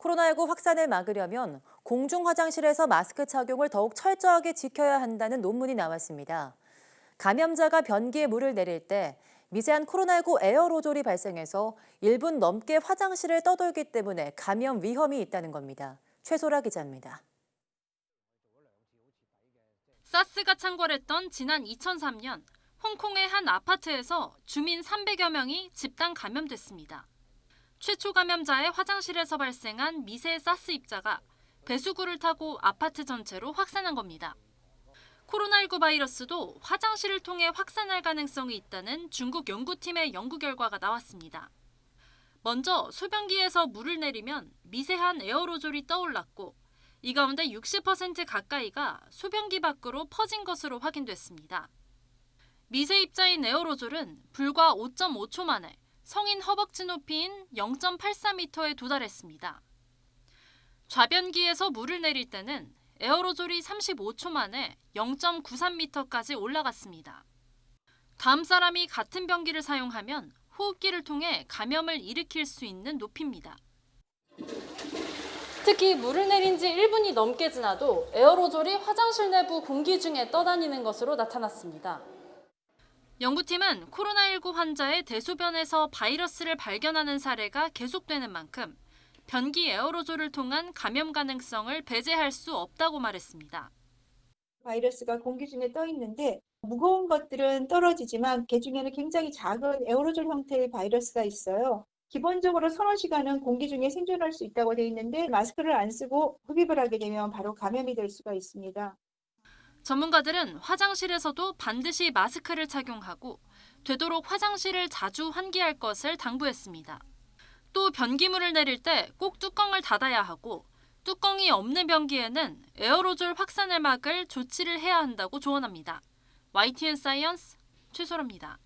코로나19 확산을 막으려면 공중 화장실에서 마스크 착용을 더욱 철저하게 지켜야 한다는 논문이 나왔습니다. 감염자가 변기에 물을 내릴 때 미세한 코로나19 에어로졸이 발생해서 1분 넘게 화장실을 떠돌기 때문에 감염 위험이 있다는 겁니다. 최소라 기자입니다. 사스가 창궐했던 지난 2003년 홍콩의 한 아파트에서 주민 300여 명이 집단 감염됐습니다. 최초 감염자의 화장실에서 발생한 미세 사스 입자가 배수구를 타고 아파트 전체로 확산한 겁니다. 코로나19 바이러스도 화장실을 통해 확산할 가능성이 있다는 중국 연구팀의 연구 결과가 나왔습니다. 먼저 소변기에서 물을 내리면 미세한 에어로졸이 떠올랐고 이 가운데 60% 가까이가 소변기 밖으로 퍼진 것으로 확인됐습니다. 미세 입자인 에어로졸은 불과 5.5초 만에 성인 허벅지 높이인 0.84m에 도달했습니다. 좌변기에서 물을 내릴 때는 에어로졸이 35초 만에 0.93m까지 올라갔습니다. 다음 사람이 같은 변기를 사용하면 호흡기를 통해 감염을 일으킬 수 있는 높이입니다. 특히 물을 내린 지 1분이 넘게 지나도 에어로졸이 화장실 내부 공기 중에 떠다니는 것으로 나타났습니다. 연구팀은 코로나19 환자의 대소변에서 바이러스를 발견하는 사례가 계속되는 만큼 변기 에어로졸을 통한 감염 가능성을 배제할 수 없다고 말했습니다. 바이러스가 공기 중에 떠 있는데 무거운 것들은 떨어지지만 개 중에는 굉장히 작은 에어로졸 형태의 바이러스가 있어요. 기본적으로 서너 시간은 공기 중에 생존할 수 있다고 되어 있는데 마스크를 안 쓰고 흡입을 하게 되면 바로 감염이 될 수가 있습니다. 전문가들은 화장실에서도 반드시 마스크를 착용하고 되도록 화장실을 자주 환기할 것을 당부했습니다. 또 변기물을 내릴 때 꼭 뚜껑을 닫아야 하고 뚜껑이 없는 변기에는 에어로졸 확산을 막을 조치를 해야 한다고 조언합니다. YTN 사이언스 최소라입니다.